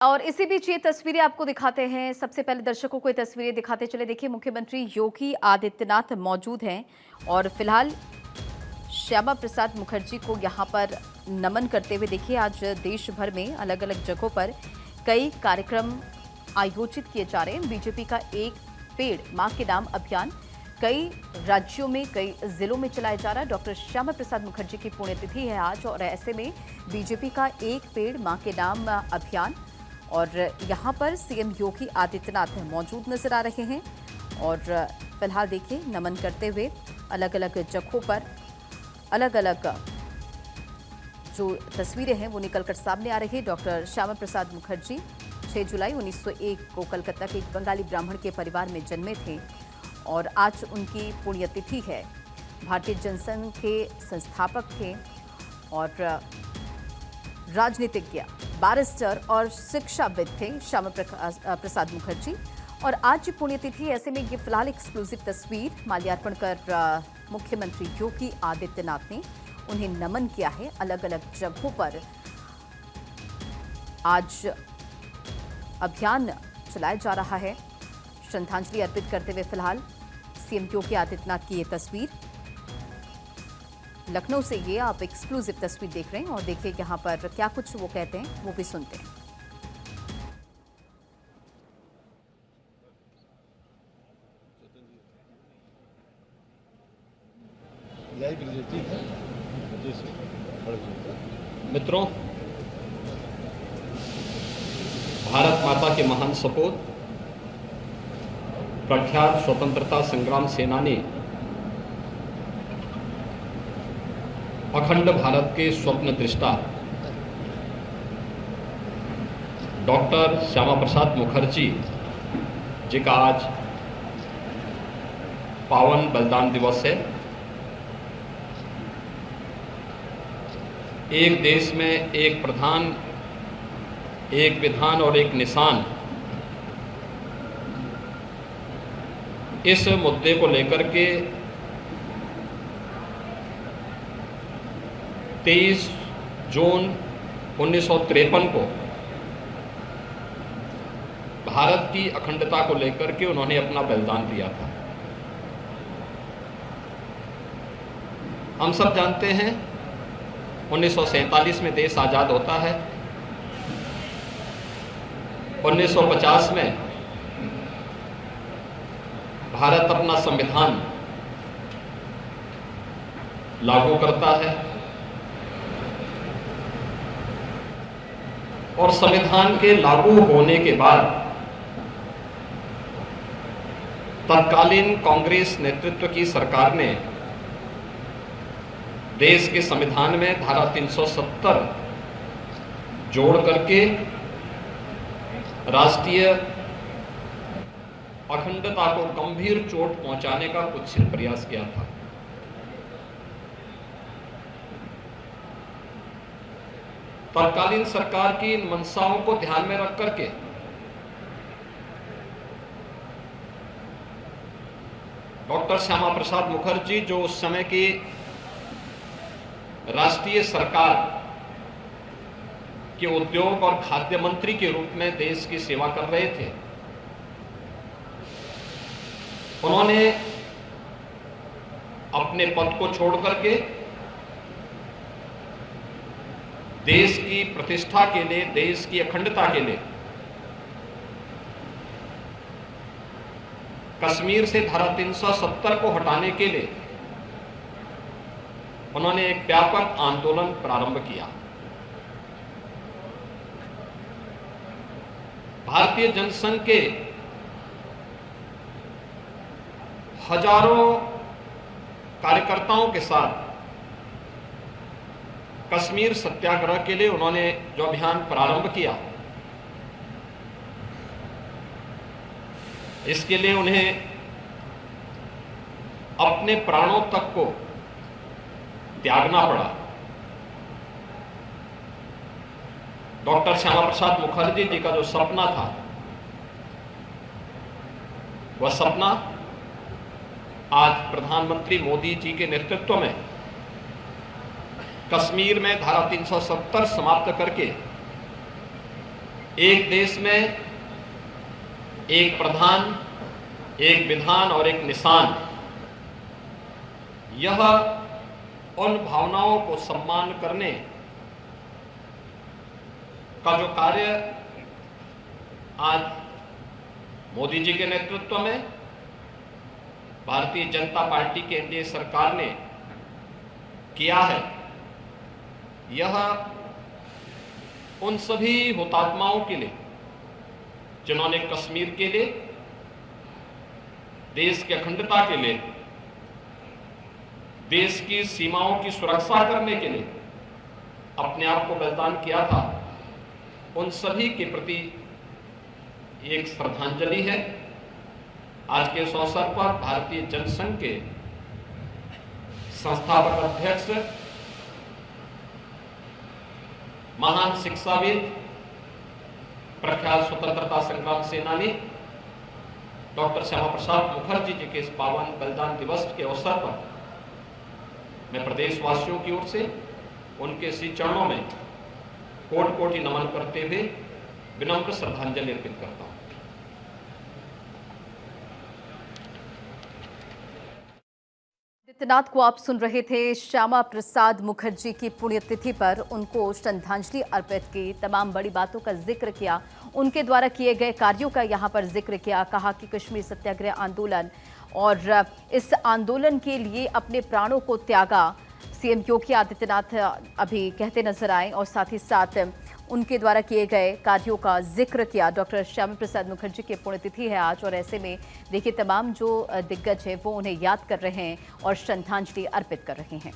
और इसी बीच ये तस्वीरें आपको दिखाते हैं। सबसे पहले दर्शकों को ये तस्वीरें दिखाते चले। देखिए, मुख्यमंत्री योगी आदित्यनाथ मौजूद हैं और फिलहाल श्यामा प्रसाद मुखर्जी को यहाँ पर नमन करते हुए देखिए, आज देश भर में अलग अलग जगहों पर कई कार्यक्रम आयोजित किए जा रहे हैं। बीजेपी का एक पेड़ मां के नाम अभियान कई राज्यों में, कई जिलों में चलाया जा रहा है। डॉक्टर श्यामा प्रसाद मुखर्जी की पुण्यतिथि है आज और ऐसे में बीजेपी का एक पेड़ मां के नाम अभियान और यहाँ पर सीएम योगी आदित्यनाथ मौजूद नजर आ रहे हैं और फिलहाल देखिए, नमन करते हुए अलग अलग जगहों पर अलग अलग जो तस्वीरें हैं वो निकलकर सामने आ रही है। डॉक्टर श्यामा प्रसाद मुखर्जी 6 जुलाई 1901 को कलकत्ता के एक बंगाली ब्राह्मण के परिवार में जन्मे थे और आज उनकी पुण्यतिथि है। भारतीय जनसंघ के संस्थापक थे और राजनीतिज्ञ, बैरिस्टर और शिक्षाविद थे श्यामा प्रसाद मुखर्जी और आज पुण्यतिथि। ऐसे में ये फिलहाल एक्सक्लूसिव तस्वीर माल्यार्पण कर मुख्यमंत्री योगी आदित्यनाथ ने उन्हें नमन किया है। अलग अलग जगहों पर आज अभियान चलाया जा रहा है। श्रद्धांजलि अर्पित करते हुए फिलहाल सीएम योगी आदित्यनाथ की ये तस्वीर, लखनऊ से ये आप एक्सक्लूसिव तस्वीर देख रहे हैं और देखिए यहाँ पर क्या कुछ वो कहते हैं, वो भी सुनते हैं। मित्रों, भारत माता के महान सपूत, प्रख्यात स्वतंत्रता संग्राम सेनानी, अखंड भारत के स्वप्न दृष्टा डॉक्टर श्यामा प्रसाद मुखर्जी जी का आज पावन बलिदान दिवस है। एक देश में एक प्रधान, एक विधान और एक निशान, इस मुद्दे को लेकर के 23 जून 1953 को भारत की अखंडता को लेकर के उन्होंने अपना बलिदान दिया था। हम सब जानते हैं 1947 में देश आजाद होता है। 1950 में भारत अपना संविधान लागू करता है और संविधान के लागू होने के बाद तत्कालीन कांग्रेस नेतृत्व की सरकार ने देश के संविधान में धारा 370 जोड़ करके राष्ट्रीय अखंडता को गंभीर चोट पहुंचाने का कुत्सित प्रयास किया था। तत्कालीन सरकार की इन मंशाओं को ध्यान में रख करके डॉक्टर श्यामा प्रसाद मुखर्जी, जो उस समय की राष्ट्रीय सरकार के उद्योग और खाद्य मंत्री के रूप में देश की सेवा कर रहे थे, उन्होंने अपने पद को छोड़ करके देश की प्रतिष्ठा के लिए, देश की अखंडता के लिए कश्मीर से धारा 370 को हटाने के लिए उन्होंने एक व्यापक आंदोलन प्रारंभ किया। भारतीय जनसंघ के हजारों कार्यकर्ताओं के साथ कश्मीर सत्याग्रह के लिए उन्होंने जो अभियान प्रारंभ किया, इसके लिए उन्हें अपने प्राणों तक को त्यागना पड़ा। डॉक्टर श्यामा प्रसाद मुखर्जी जी का जो सपना था, वह सपना आज प्रधानमंत्री मोदी जी के नेतृत्व में कश्मीर में धारा 370 समाप्त करके एक देश में एक प्रधान, एक विधान और एक निशान, यह उन भावनाओं को सम्मान करने का जो कार्य आज मोदी जी के नेतृत्व में भारतीय जनता पार्टी की एनडीए सरकार ने किया है, यह उन सभी हुतात्माओं के लिए जिन्होंने कश्मीर के लिए, देश की अखंडता के लिए, देश की सीमाओं की सुरक्षा करने के लिए अपने आप को बलिदान किया था, उन सभी के प्रति एक श्रद्धांजलि है। आज के इस अवसर पर भारतीय जनसंघ के संस्थापक अध्यक्ष, महान शिक्षाविद, प्रख्यात स्वतंत्रता संग्राम सेनानी डॉक्टर श्यामा प्रसाद मुखर्जी जी के इस पावन बलिदान दिवस के अवसर पर मैं प्रदेशवासियों की ओर से उनके श्री चरणों में कोटि कोटि नमन करते हुए विनम्र श्रद्धांजलि अर्पित करता हूं। आदित्यनाथ को आप सुन रहे थे। श्यामा प्रसाद मुखर्जी की पुण्यतिथि पर उनको श्रद्धांजलि अर्पित की, तमाम बड़ी बातों का जिक्र किया, उनके द्वारा किए गए कार्यों का यहाँ पर जिक्र किया। कहा कि कश्मीर सत्याग्रह आंदोलन और इस आंदोलन के लिए अपने प्राणों को त्यागा सीएम योगी आदित्यनाथ अभी कहते नजर आए और साथ ही साथ उनके द्वारा किए गए कार्यों का जिक्र किया। डॉक्टर श्यामा प्रसाद मुखर्जी की पुण्यतिथि है आज और ऐसे में देखिए तमाम जो दिग्गज है वो उन्हें याद कर रहे हैं और श्रद्धांजलि अर्पित कर रहे हैं।